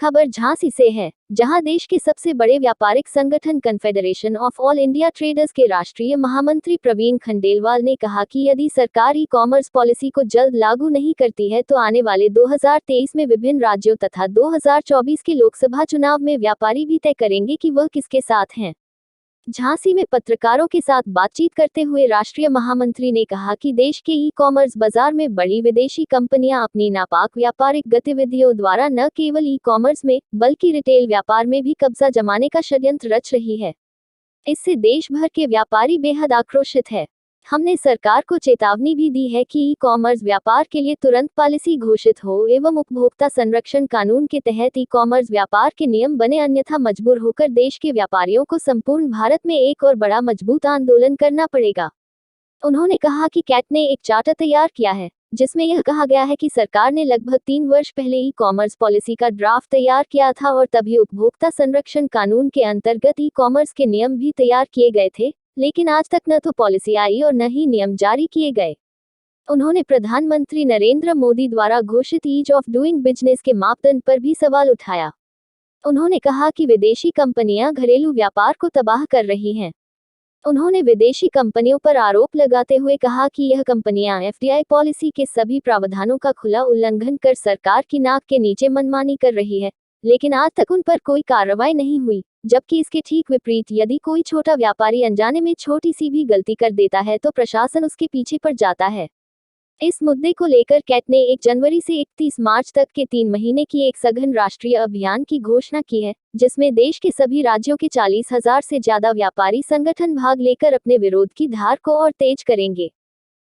खबर झांसी से है, जहां देश के सबसे बड़े व्यापारिक संगठन confederation of all India traders के राष्ट्रीय महामंत्री प्रवीण खंडेलवाल ने कहा कि यदि सरकार ई कॉमर्स पॉलिसी को जल्द लागू नहीं करती है तो आने वाले 2023 में विभिन्न राज्यों तथा 2024 के लोकसभा चुनाव में व्यापारी भी तय करेंगे कि वह किसके साथ हैं। झांसी में पत्रकारों के साथ बातचीत करते हुए राष्ट्रीय महामंत्री ने कहा कि देश के ई कॉमर्स बाजार में बड़ी विदेशी कंपनियां अपनी नापाक व्यापारिक गतिविधियों द्वारा न केवल ई कॉमर्स में बल्कि रिटेल व्यापार में भी कब्जा जमाने का षड्यंत्र रच रही है। इससे देश भर के व्यापारी बेहद आक्रोशित है। हमने सरकार को चेतावनी भी दी है कि ई कॉमर्स व्यापार के लिए तुरंत पॉलिसी घोषित हो एवं उपभोक्ता संरक्षण कानून के तहत ई कॉमर्स व्यापार के नियम बने, अन्यथा मजबूर होकर देश के व्यापारियों को संपूर्ण भारत में एक और बड़ा मजबूत आंदोलन करना पड़ेगा। उन्होंने कहा कि कैट ने एक चार्टर तैयार किया है जिसमें यह कहा गया है कि सरकार ने लगभग 3 वर्ष पहले ई कॉमर्स पॉलिसी का ड्राफ्ट तैयार किया था और तभी उपभोक्ता संरक्षण कानून के अंतर्गत ई कॉमर्स के नियम भी तैयार किए गए थे, लेकिन आज तक न तो पॉलिसी आई और न ही नियम जारी किए गए। उन्होंने प्रधानमंत्री नरेंद्र मोदी द्वारा घोषित ईज ऑफ डूइंग बिजनेस के मापदंड पर भी सवाल उठाया। उन्होंने कहा कि विदेशी कंपनियां घरेलू व्यापार को तबाह कर रही हैं। उन्होंने विदेशी कंपनियों पर आरोप लगाते हुए कहा कि यह कंपनियां एफडीआई पॉलिसी के सभी प्रावधानों का खुला उल्लंघन कर सरकार की नाक के नीचे मनमानी कर रही है, लेकिन आज तक उन पर कोई कार्रवाई नहीं हुई, जबकि इसके ठीक विपरीत यदि कोई छोटा व्यापारी अनजाने में छोटी सी भी गलती कर देता है तो प्रशासन उसके पीछे पड़ जाता है। इस मुद्दे को लेकर कैट ने 1 जनवरी से 31 मार्च तक के 3 महीने की एक सघन राष्ट्रीय अभियान की घोषणा की है, जिसमें देश के सभी राज्यों के 40,000 से ज्यादा व्यापारी संगठन भाग लेकर अपने विरोध की धार को और तेज करेंगे।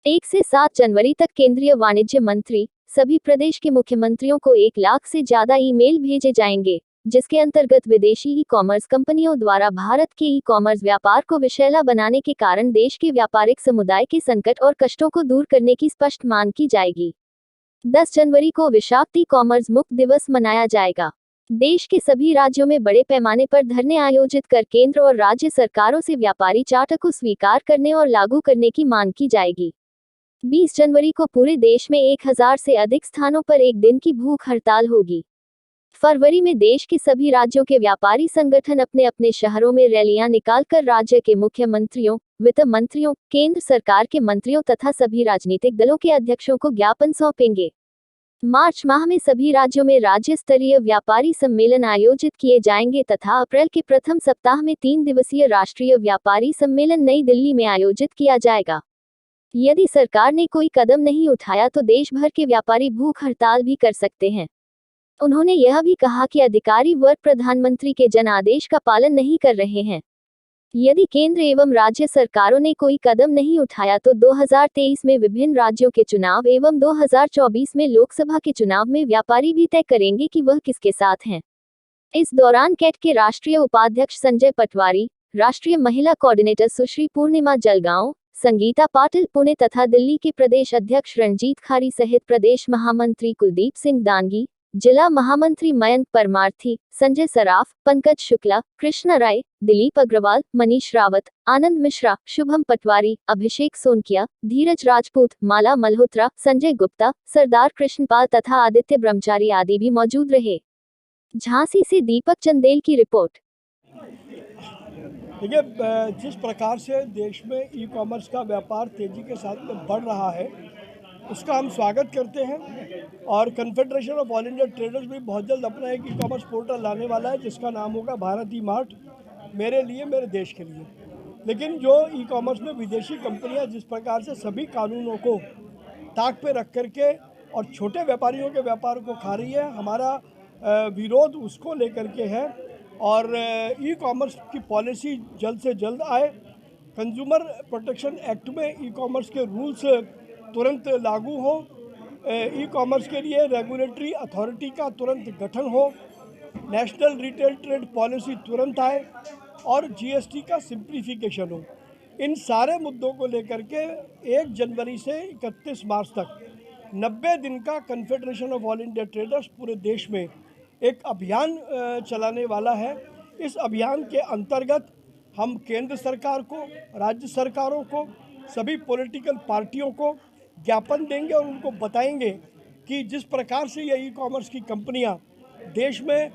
1 से 7 जनवरी तक केंद्रीय वाणिज्य मंत्री सभी प्रदेश के मुख्यमंत्रियों को 1 लाख से ज्यादा ईमेल भेजे जाएंगे, जिसके अंतर्गत विदेशी ई कॉमर्स कंपनियों द्वारा भारत के ई कॉमर्स व्यापार को विषैला बनाने के कारण देश के व्यापारिक समुदाय के संकट और कष्टों को दूर करने की स्पष्ट मांग की जाएगी। 10 जनवरी को विश्व ई कॉमर्स मुक्त दिवस मनाया जाएगा। देश के सभी राज्यों में बड़े पैमाने पर धरने आयोजित कर केंद्र और राज्य सरकारों से व्यापारी चार्टर को स्वीकार करने और लागू करने की मांग की जाएगी। 20 जनवरी को पूरे देश में 1000 से अधिक स्थानों पर 1 दिन की भूख हड़ताल होगी। फरवरी में देश के सभी राज्यों के व्यापारी संगठन अपने अपने शहरों में रैलियां निकालकर राज्य के मुख्यमंत्रियों, वित्त मंत्रियों, केंद्र सरकार के मंत्रियों तथा सभी राजनीतिक दलों के अध्यक्षों को ज्ञापन सौंपेंगे। मार्च माह में सभी राज्यों में राज्य स्तरीय व्यापारी सम्मेलन आयोजित किए जाएंगे तथा अप्रैल के प्रथम सप्ताह में 3 दिवसीय राष्ट्रीय व्यापारी सम्मेलन नई दिल्ली में आयोजित किया जाएगा। यदि सरकार ने कोई कदम नहीं उठाया तो देश भर के व्यापारी भूख हड़ताल भी कर सकते हैं। उन्होंने यह भी कहा कि अधिकारी वर्ग प्रधानमंत्री के जन आदेश का पालन नहीं कर रहे हैं। यदि केंद्र एवं राज्य सरकारों ने कोई कदम नहीं उठाया तो 2023 में विभिन्न राज्यों के चुनाव एवं 2024 में लोकसभा के चुनाव में व्यापारी भी तय करेंगे कि वह किसके साथ हैं। इस दौरान कैट के राष्ट्रीय उपाध्यक्ष संजय पटवारी, राष्ट्रीय महिला कोऑर्डिनेटर सुश्री पूर्णिमा जलगांव, संगीता पाटिल पुणे तथा दिल्ली के प्रदेश अध्यक्ष रणजीत खारी सहित प्रदेश महामंत्री कुलदीप सिंह दांगी, जिला महामंत्री मयंक परमार्थी, संजय सराफ, पंकज शुक्ला, कृष्णा राय, दिलीप अग्रवाल, मनीष रावत, आनंद मिश्रा, शुभम पटवारी, अभिषेक सोनकिया, धीरज राजपूत, माला मल्होत्रा, संजय गुप्ता, सरदार कृष्णपाल तथा आदित्य ब्रह्मचारी आदि भी मौजूद रहे। झांसी से दीपक चंदेल की रिपोर्ट। देखिए, जिस प्रकार से देश में ई कॉमर्स का व्यापार तेज़ी के साथ में बढ़ रहा है उसका हम स्वागत करते हैं और confederation of all India traders भी बहुत जल्द अपना एक ई कॉमर्स पोर्टल लाने वाला है जिसका नाम होगा भारत ई मार्ट, मेरे लिए, मेरे देश के लिए। लेकिन जो ई कॉमर्स में विदेशी कंपनियां जिस प्रकार से सभी कानूनों को ताक पे रख करके और छोटे व्यापारियों के व्यापार को खा रही है, हमारा विरोध उसको लेकर के है और ई कॉमर्स की पॉलिसी जल्द से जल्द आए। कंज्यूमर प्रोटेक्शन एक्ट में ई कॉमर्स के रूल्स तुरंत लागू हो, ई कॉमर्स के लिए रेगुलेटरी अथॉरिटी का तुरंत गठन हो, नेशनल रिटेल ट्रेड पॉलिसी तुरंत आए और जीएसटी का सिंप्लीफिकेशन हो। इन सारे मुद्दों को लेकर के 1 जनवरी से 31 मार्च तक 90 दिन का confederation of all India traders पूरे देश में एक अभियान चलाने वाला है। इस अभियान के अंतर्गत हम केंद्र सरकार को, राज्य सरकारों को, सभी पॉलिटिकल पार्टियों को ज्ञापन देंगे और उनको बताएंगे कि जिस प्रकार से ये ई कॉमर्स की कंपनियां देश में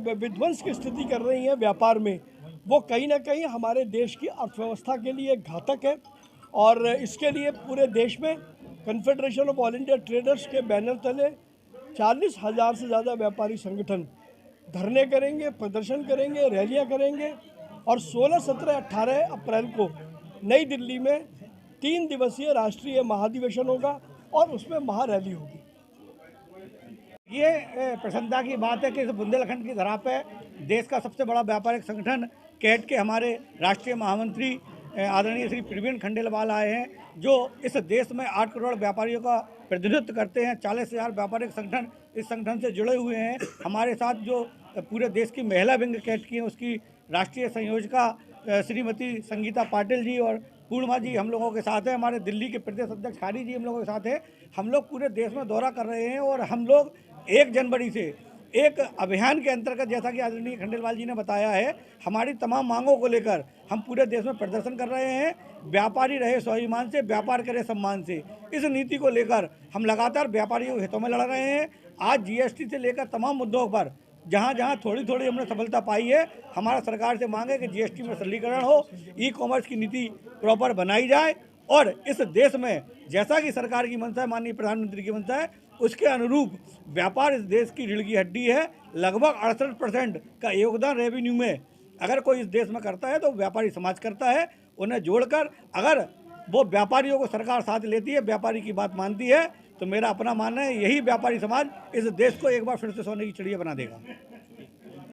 विध्वंस की स्थिति कर रही हैं व्यापार में, वो कहीं ना कहीं हमारे देश की अर्थव्यवस्था के लिए घातक है। और इसके लिए पूरे देश में confederation of all India traders के बैनर तले 40,000 से ज़्यादा व्यापारी संगठन धरने करेंगे, प्रदर्शन करेंगे, रैलियां करेंगे। और 16, 17, 18 अप्रैल को नई दिल्ली में 3 दिवसीय राष्ट्रीय महाधिवेशन होगा और उसमें महारैली होगी। ये प्रसन्नता की बात है कि इस बुंदेलखंड की धरा पे देश का सबसे बड़ा व्यापारिक संगठन कैट के हमारे राष्ट्रीय महामंत्री आदरणीय श्री प्रवीण खंडेलवाल आए हैं, जो इस देश में 8 करोड़ व्यापारियों का प्रतिनिधित्व करते हैं। 40,000 व्यापारिक संगठन इस संगठन से जुड़े हुए हैं। हमारे साथ जो पूरे देश की महिला विंग कैट की है, उसकी राष्ट्रीय संयोजका श्रीमती संगीता पाटिल जी और पूर्णिमा जी हम लोगों के साथ हैं। हमारे दिल्ली के प्रदेश अध्यक्ष खारी जी हम लोगों के साथ हैं। हम लोग पूरे देश में दौरा कर रहे हैं और हम लोग 1 जनवरी से एक अभियान के अंतर्गत, जैसा कि आदरणीय खंडेलवाल जी ने बताया है, हमारी तमाम मांगों को लेकर हम पूरे देश में प्रदर्शन कर रहे हैं। व्यापारी रहे स्वाभिमान से, व्यापार करे सम्मान से, इस नीति को लेकर हम लगातार व्यापारियों के हितों में लड़ रहे हैं। आज जीएसटी से लेकर तमाम मुद्दों पर जहाँ जहाँ थोड़ी थोड़ी हमने सफलता पाई है, हमारा सरकार से मांग है कि जीएसटी में सरलीकरण हो, ई कॉमर्स की नीति प्रॉपर बनाई जाए और इस देश में जैसा कि सरकार की मंशा है, माननीय प्रधानमंत्री की मंशा है, उसके अनुरूप व्यापार इस देश की रीढ़ की हड्डी है। लगभग 68% का योगदान रेवेन्यू में अगर कोई इस देश में करता है तो व्यापारी समाज करता है। उन्हें जोड़कर अगर वो व्यापारियों को सरकार साथ लेती है, व्यापारी की बात मानती है, तो मेरा अपना मानना है यही व्यापारी समाज इस देश को एक बार फिर से सोने की चिड़िया बना देगा।